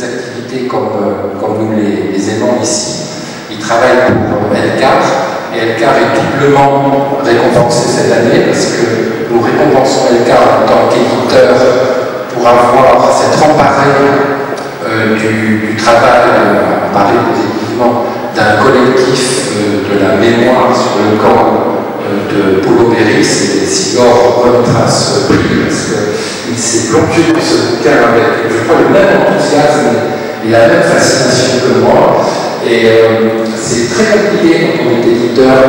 des activités comme nous les aimons ici. Il travaille pour Elcar, et Elcar est doublement récompensé cette année parce que nous récompensons Elcar en tant qu'éditeur pour avoir s'être emparé du travail, emparé positivement d'un collectif de la mémoire sur le camp de Paulo Béris, et Sigor remettra ce prix parce qu'il s'est plongé dans ce bouquin avec, je crois, le même enthousiasme et la même fascination que moi. Et c'est très compliqué quand on est éditeur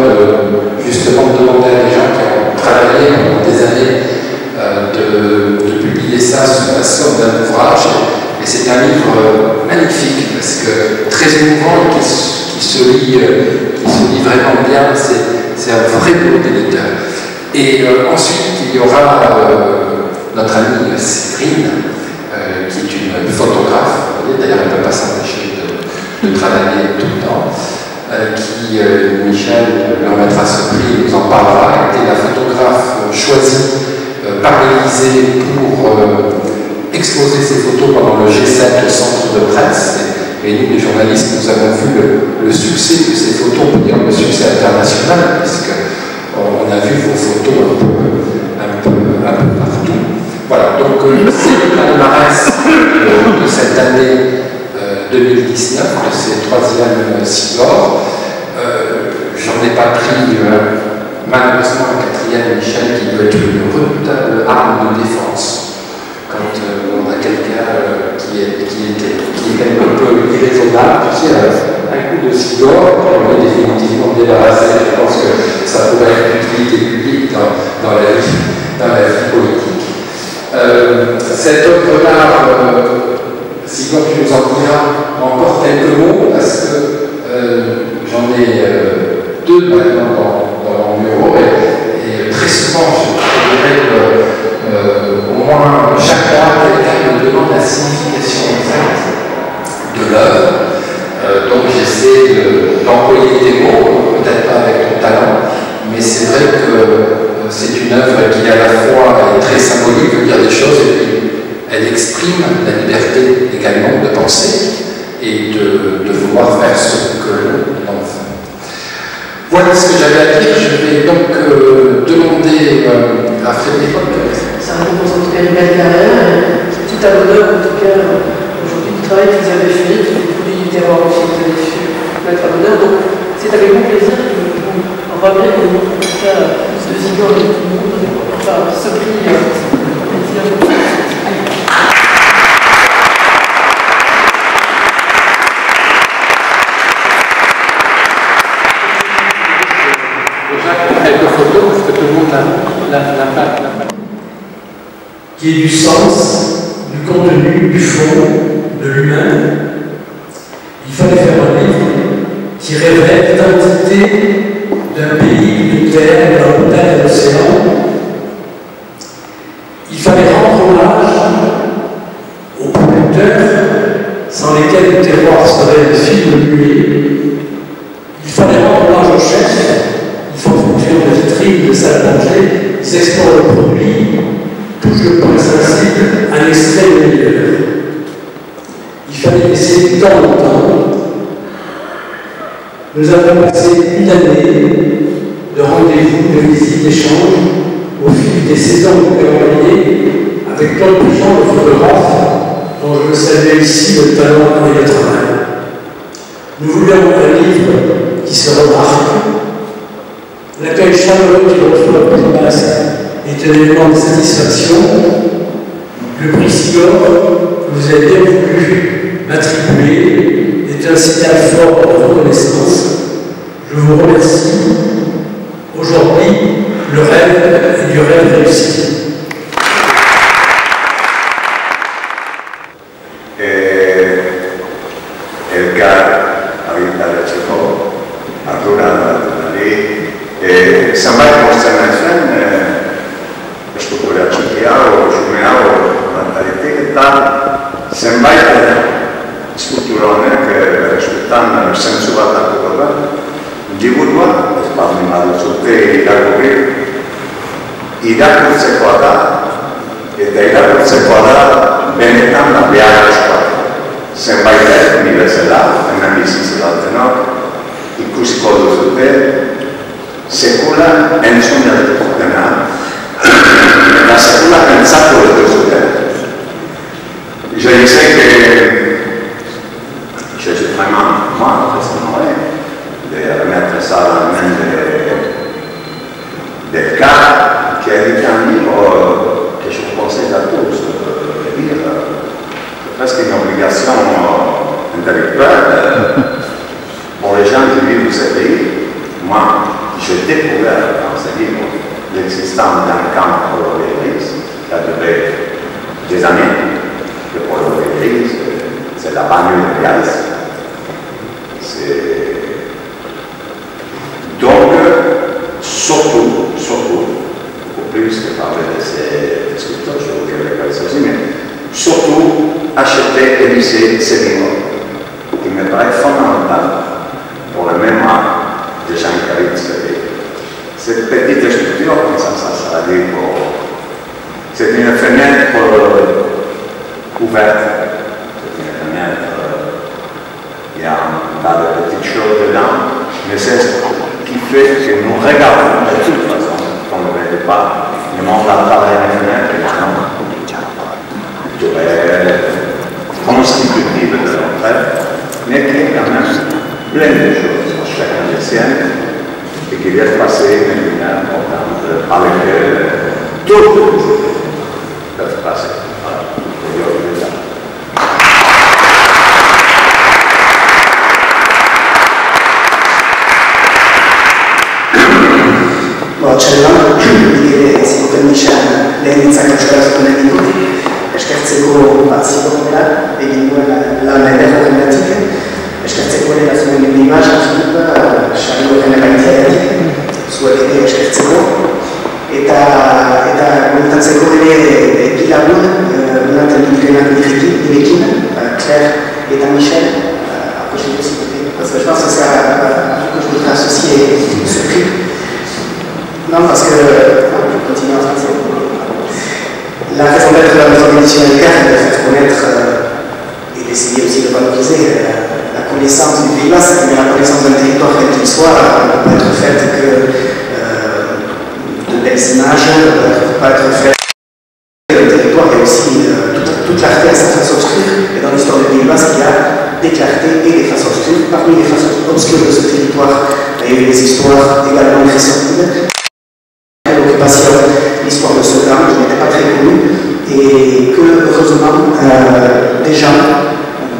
justement de demander à des gens qui ont travaillé pendant des années de publier ça sous la forme d'un ouvrage. Et c'est un livre magnifique parce que très émouvant et qui se lit vraiment bien. C'est un vrai boulot d'éditeur. Et ensuite, il y aura notre amie Séverine, qui est une photographe. D'ailleurs, elle ne peut pas s'empêcher de travailler tout le temps, qui, Michel, lui remettra ce prix, nous en parlera, était la photographe choisie par l'Élysée pour exposer ses photos pendant le G7 au centre de presse. Et nous, les journalistes, nous avons vu le succès de ces photos, on peut dire le succès international, puisqu'on a vu vos photos un peu partout. Voilà, donc c'est le palmarès de cette année 2019, de ces troisièmes Sigor. J'en ai pas pris malheureusement un quatrième, Michel, qui doit être une redoutable arme de défense quand on a quelqu'un qui est quelque peu irraisonnable. Tu sais, un coup de Sigor, on est définitivement débarrassé. Je pense que ça pourrait être d'utilité publique dans la vie politique. Cette œuvre d'art, Sigor, tu nous en diras encore quelques mots, parce que j'en ai deux maintenant dans mon bureau, et très souvent, je dirais qu'au moins chaque mois, quelqu'un me demande la signification exacte de l'œuvre. Donc j'essaie d'employer des mots, peut-être pas avec mon talent, mais c'est vrai que c'est une œuvre qui à la fois est très symbolique, veut dire des choses, et puis elle exprime la liberté également de penser et de vouloir faire ce que l'on veut. Voilà ce que j'avais à dire. Je vais donc demander à Frédéric. Ça représente en tout cas une belle carrière, tout à l'honneur en tout cas aujourd'hui du travail que vous avez fait, du produit littéraire aussi que vous avez fait mettre à l'honneur. Donc c'est avec grand plaisir que vous revenez au nom en tout cas de Sigor et de tout le monde, enfin ce prix quelques photos, parce que tout le monde l'a pas. Qui est du sens, du contenu, du fond, de l'humain. Il fallait faire un livre qui révèle l'identité d'un pays, d'une terre, d'un montagne, d'un océan. Il fallait rendre hommage aux producteurs sans lesquels le terroir serait le film muet. Il fallait rendre hommage aux chefs. Ils font fonction de vitrine, de salle à manger, ils explorent le produit, touchent le point sensible, un extrait de meilleur. Il fallait laisser du temps au temps. Nous avons passé une année de rendez-vous, de visites, d'échanges, au fil des saisons de calendrier, avec Claude Pigeon, le photographe, dont je veux saluer ici le talent et le travail. Nous voulions un livre qui se remarque. L'accueil chaleureux qui retrouve la présidence est un élément de satisfaction. Le prix Sigor, que vous avez bien voulu m'attribuer, est un signal fort de reconnaissance. Je vous remercie. Aujourd'hui, le rêve est du rêve réussi. Sembra Konstantin studiato o giuneavo mentalità sembra strutturone che rispettando il senso della cosa di burma spaventato su te i dati sequada e dai dati sequada benettan la viaggia se je suis vraiment, moi, très honoré de remettre ça dans la main d'Edgar, qui a écrit un livre que je vous conseille à tous de lire. C'est presque une obligation intellectuelle pour les gens qui vivent dans ce pays. Moi, j'ai découvert dans ce livre l'existence d'un camp Polo-Vélez qui a duré des années. Le Polo-Vélez, c'est la banlieue de Gaz. Donc, surtout, au plus que parler de ces sculpteurs, je vous dirai pas ça aussi, mais surtout, acheter et lisser ces livres qui me paraît fondamental pour la mémoire des gens qui habitent ce pays. Cette petite structure, comme ça sera dit pour... C'est une fenêtre ouverte. C'est une fenêtre... Il y a un tas de petites choses dedans, mais c'est ce qui fait que nous regardons de toute façon, qu'on ne le veut pas, le monde à travers les fenêtres, et maintenant, constitutive de l'entraide, mais qui est quand même plein de choses pour chacun des siennes, et qui vient passer une lumière importante avec toutes les choses qui peuvent passer. Voilà. Cellan, dire si potrebbe l'iniziativa che c'era su una minuti, scherzo partecipo e in la maniera relativa, scherzo quella la sua immagine, scelgo che ne vai su che scherzo e da comunicazione con chi lavora, una delle di Regina, Claire et da Michel, approchez aussi parce que je pense que c'est que je voudrais associer ce prix. Non, parce que, je continue en français. La raison d'être de la maison d'édition Edgar est de faire connaître et d'essayer aussi de valoriser la connaissance du Pays Basque, mais la connaissance d'un territoire quel qu'il soit ne peut pas être faite que de belles images, ne peut pas être faite le territoire. Il y a aussi toute clarté à sa face obscure, et dans l'histoire du Pays Basque, il y a des clartés et des faces obscures. Parmi les faces obscures de ce territoire, il y a eu des histoires également très sordides. L'histoire de ce camp qui n'était pas très connue et que, heureusement, des gens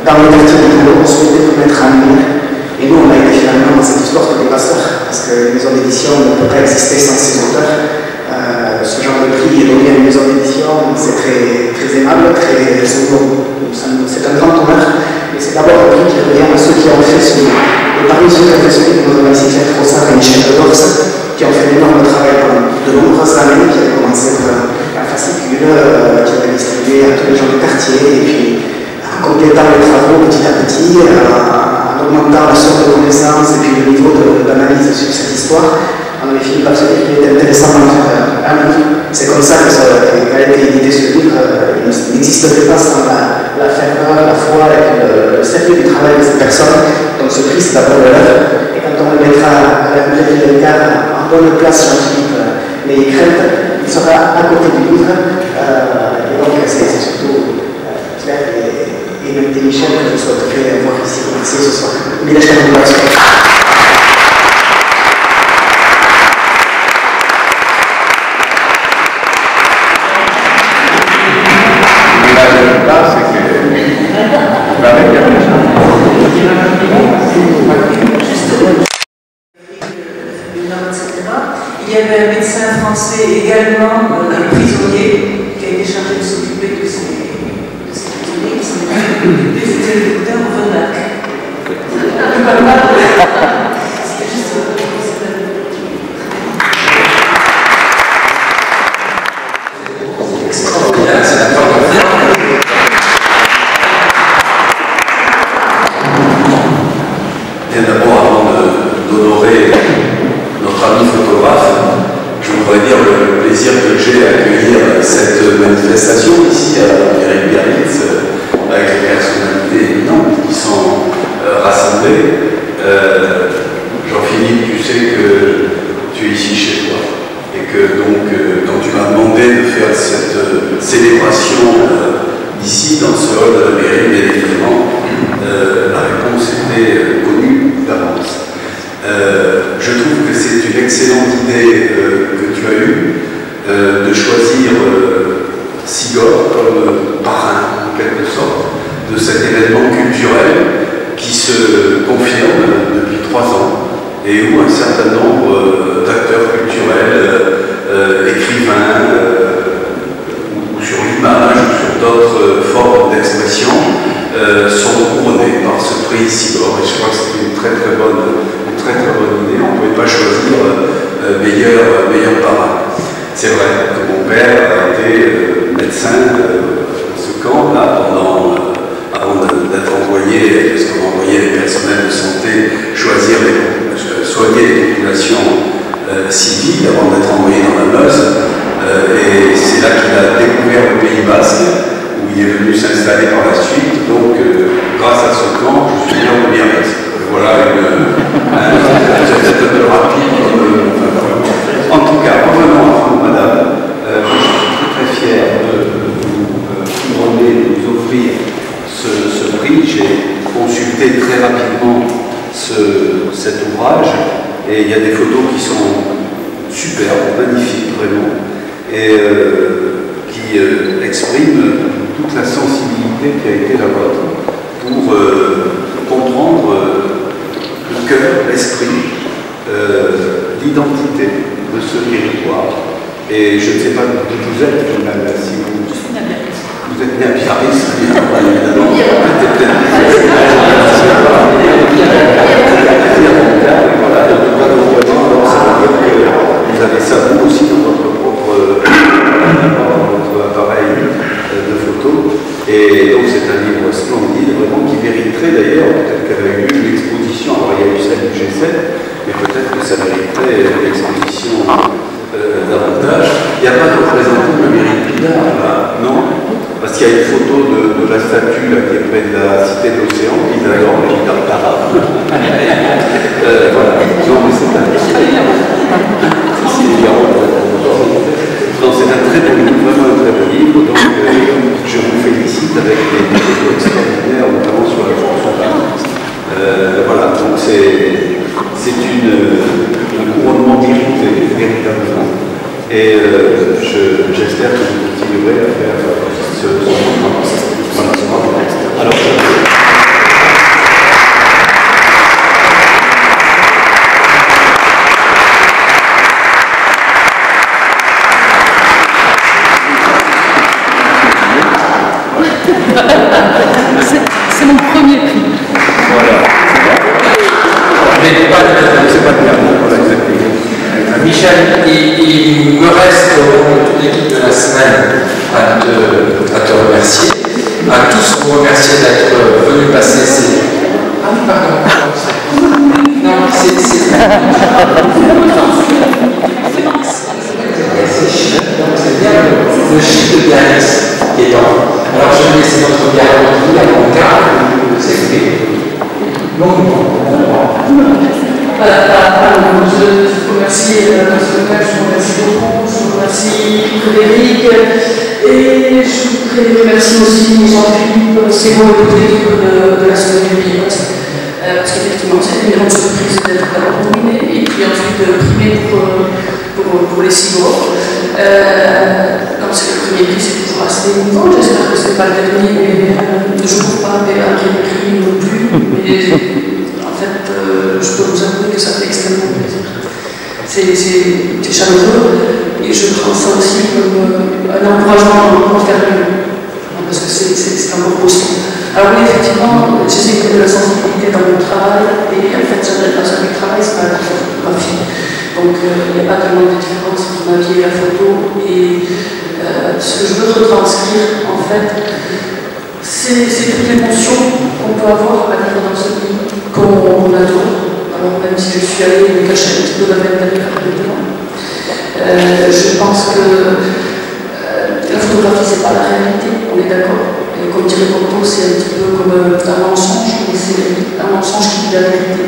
dans le quartier du Boulot ont souhaité remettre en lumière. Et nous, on a été finalement dans cette histoire de pasteurs, parce qu'une maison d'édition ne peut pas exister sans ses auteurs. Ce genre de prix est donné à une maison d'édition, c'est très, très aimable, c'est un grand honneur. Mais c'est d'abord un prix qui revient à ceux qui ont fait ce livre. Et parmi ceux qui ont fait ce livre, nous avons ici Claire Rossard et Michel Dors, qui ont fait un énorme travail pendant de nombreuses années, qui avaient commencé par un fascicule, qui avait distribué à tous les gens du quartier, et puis en complétant les travaux petit à petit, en augmentant la source de connaissances et puis le niveau d'analyse sur cette histoire, on avait fini par se dire qu'il était intéressant d'en faire un livre. C'est comme ça que ça a été édité ce livre. Il n'existerait pas sans la ferveur, la foi et le sérieux du travail de ces personnes. Donc ce prix, c'est d'abord de l'œuvre. Et quand on le mettra à la bibliothèque d'Edgar en bonne place, Jean-Philippe les crêtes, il sera à côté du livre. Et donc c'est surtout Claire et même Michel que je souhaiterais voir ici ce soir. Mais là, je t'en remercie. Il y avait un médecin français également, un prisonnier, qui a été chargé de s'occuper de ces prisonniers qui sont c'était le docteur Venac. C'était juste c'est d'accord. Bien d'abord, avant d'honorer notre ami photographe, je voudrais dire le plaisir que j'ai à accueillir cette manifestation ici à Biarritz, avec les personnalités éminentes qui sont rassemblées. Jean-Philippe, tu sais que tu es ici chez toi et que donc quand tu m'as demandé de faire cette célébration ici dans ce hall de la mairie événements culturels qui se confirment depuis 3 ans et où un certain nombre d'acteurs culturels, écrivains, ou sur l'image, ou sur d'autres formes d'expression, sont couronnés par ce prix Cibor. Et je crois que c'est une très très bonne idée. On ne pouvait pas choisir meilleur parrain. C'est vrai que mon père a été médecin dans ce camp-là avant d'être envoyé, parce qu'on envoyait les personnels de santé soigner les populations civiles avant d'être envoyé dans la Meuse. Et c'est là qu'il a découvert le Pays Basque, où il est venu s'installer par la suite. Donc, grâce à ce camp, je suis bien au Biarritz. Voilà peut-être un peu rapide. En tout cas, revenons à vous, madame. Je suis très fier de vous demander de nous offrir ce prix. J'ai consulté très rapidement cet ouvrage et il y a des photos qui sont superbes, magnifiques vraiment, et qui expriment toute la sensibilité qui a été la vôtre pour comprendre le cœur, l'esprit, l'identité de ce territoire. Et je ne sais pas d'où vous êtes, madame, si vous êtes né à Biarritz, évidemment. Vous avez ça vous aussi dans votre propre appareil de photo. Et donc c'est un livre splendide, vraiment qui mériterait d'ailleurs, peut-être qu'elle a eu l'exposition, alors il y a eu celle du G7, mais peut-être que ça mériterait l'exposition davantage. Il n'y a pas de représentant de l'Amérique du Nord, là, non? Parce qu'il y a une photo de la statue là, qui est près de la cité de l'océan, qui est la grande évidente arabe. Voilà, non mais c'est un... Non, c'est un très bon livre, vraiment un très bon livre, donc je vous félicite avec des photos extraordinaires, notamment sur la chanson. Voilà, donc c'est un couronnement mérité, véritablement. Et j'espère que vous continuerez à faire ce voilà. Alors, c'est mon premier prix. voilà. Mais c'est pas de bien. Michel, il me reste au nom de toute l'équipe de la semaine à te remercier, à tous vous remercier d'être venus passer ces... Ah oui, pardon. Non, c'est bien le chiffre de Biarritz qui est dans. Alors je vais laisser notre garde à mon cas s'exprimer. Je remercie Pascal, je remercie beaucoup, je remercie Frédéric et je voudrais remercier aussi Jean-Philippe, Ségon et toute l'équipe de la semaine du Biarritz. Parce qu'effectivement, c'est une grande surprise d'être nominé et puis ensuite primé pour les Cibor. Comme c'est le premier prix, c'est toujours assez émouvant. J'espère que ce n'est pas le dernier, mais je ne trouve pas un prix non plus. Mais en fait, je peux vous avouer que ça fait extrêmement plaisir. C'est chaleureux et je prends ça aussi comme un encouragement pour faire mieux. Parce que c'est un beau poste. Alors oui, effectivement, j'essaie de la sensibilité dans mon travail et en fait, j'adresse pas ça du travail, c'est pas la photographie. Donc il n'y a pas tellement de différence entre ma vie et la photo. Et ce que je veux retranscrire, en fait, c'est toute l'émotion qu'on peut avoir à vivre dans ce pays, qu'on adore. Alors même si je suis allée me cacher un petit peu la veine d'Amérique maintenant, je pense que la photographie, c'est pas la réalité, on est d'accord. Et comme dirait Porto, c'est un petit peu comme un mensonge, mais c'est un mensonge qui dit la vérité.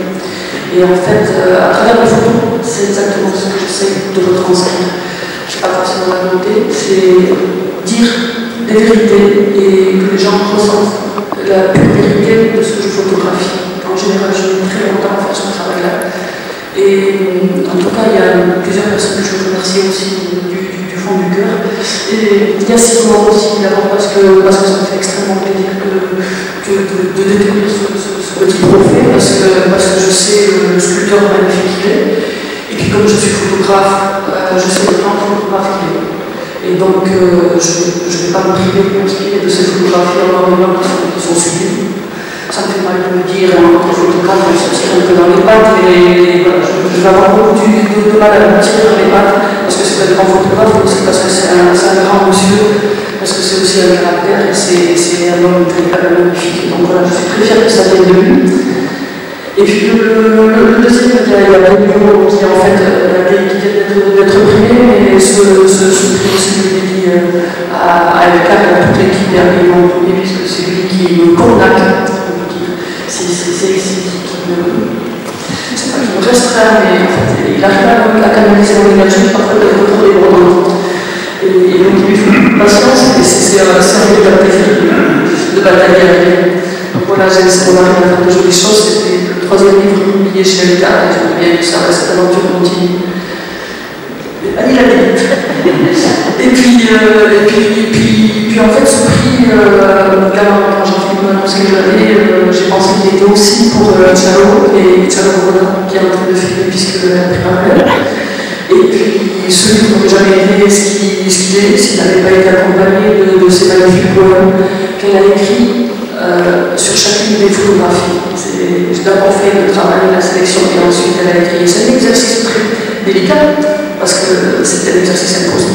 Et en fait, à travers les photos, c'est exactement ce que j'essaie de retranscrire. Je n'ai pas forcément la volonté, c'est dire des vérités et que les gens ressentent la pure vérité de ce que je photographie. En général, je mets très longtemps à faire ce travail-là. Et en tout cas, il y a plusieurs personnes que je veux remercier aussi du fond du cœur. Et il y a Simon aussi, d'abord parce que ça me fait extrêmement plaisir que de découvrir ce petit trophée parce que je sais le sculpteur magnifique qu'il est. Et puis comme je suis photographe, je sais le grand photographe qu'il est. Et donc je ne vais pas me priver de m'inspirer de ces photographies en noir et blanc qui sont sublimes. Ça me fait mal de me dire en tant que photographe, je tire un peu dans les pattes, mais voilà, je vais avoir beaucoup de mal à me tirer dans les pattes parce que c'est un grand photographe, mais aussi parce que c'est un grand monsieur. Parce que c'est aussi un caractère et c'est un homme très magnifique. Donc voilà, je suis très fière que ça vienne de lui. Et puis le deuxième, il y a Benio qui en fait d'être primé, mais ce prix aussi je l'ai dit à Elkar et à toute l'équipe derrière mon premier, puisque c'est lui qui me condamne, on peut dire. C'est ici qui me restreint, mais en fait, il arrive à canaliser mon énergie parfois d'être trop débordante. Et donc il lui faut patience, et c'est un véritable plaisir de batailler avec lui. Donc voilà, on arrive à faire de jolies choses. C'était le troisième livre publié chez Elkar, et j'aimerais bien que ça reste cette aventure continue. Il a des et puis en fait, ce prix, quand Jean-Philippe m'a annoncé que je l'avais, j'ai pensé qu'il était aussi pour Chalo et Chalo Roda, qui est en train de filmer puisque elle a pris un rêve. Et puis, ce livre n'aurait jamais été ce qu'il est s'il n'avait pas été accompagné de ces magnifiques poèmes qu'elle a écrits sur chacune des photographies. J'ai d'abord fait le travail de la sélection et ensuite elle a écrit. C'est un exercice très délicat parce que c'était un exercice imposé.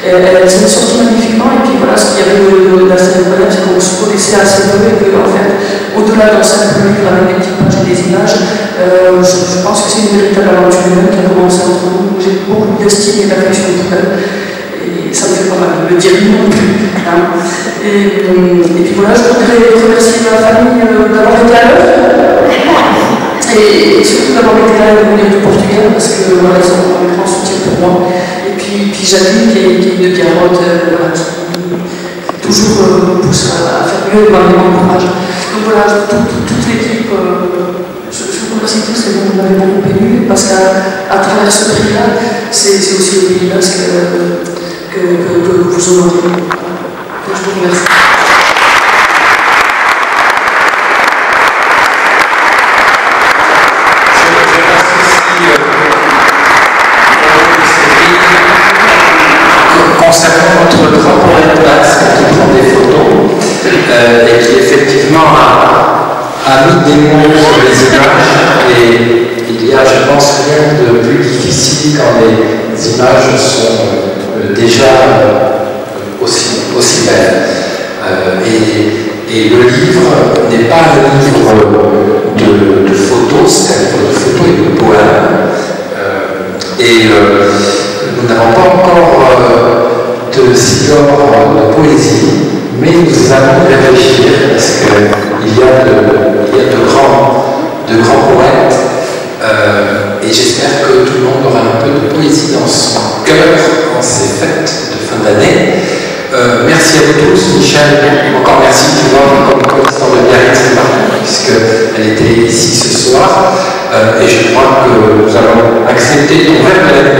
Elle s'est sortie magnifiquement et puis voilà, ce qu'il y avait d'assez incroyable, c'est qu'on se connaissait assez peu et qu'en fait, au-delà d'un simple livre avec des petites pages et des images, je pense que c'est une véritable aventure humaine qui a commencé entre nous. J'ai beaucoup d'estime et d'affection pour elle. Et ça me fait pas mal de le dire non plus. Hein. Et puis voilà, je voudrais remercier ma famille d'avoir été à l'œuvre. Et surtout d'avoir été là du Portugal, parce que voilà, ils ont un grand soutien pour moi. Et puis Janine, qui est une Pierrotte, voilà, qui toujours pousse à faire mieux et m'encourage. Donc voilà, toute l'équipe. Je vous remercie tous et vous m'avez beaucoup aidé parce qu'à travers ce prix-là, c'est aussi le Pays Basque que vous honorez. Je vous remercie. Concernant notre grand poète basque qui prend des photos et qui effectivement a mis des mots sur les images, et il y a, je pense, rien de plus difficile quand les images sont déjà aussi belles. Et le livre n'est pas un livre de photos, c'est un livre de photos et de poèmes. Nous n'avons pas encore de sidore de poésie, mais nous allons réfléchir parce qu'il y a de grands poètes et j'espère que tout le monde aura un peu de poésie dans son cœur en ces fêtes de fin d'année. Merci à vous tous. Michel, encore merci tout le monde comme commissaire de Biarritz puisqu'elle était ici ce soir et je crois que nous allons accepter ton verre de la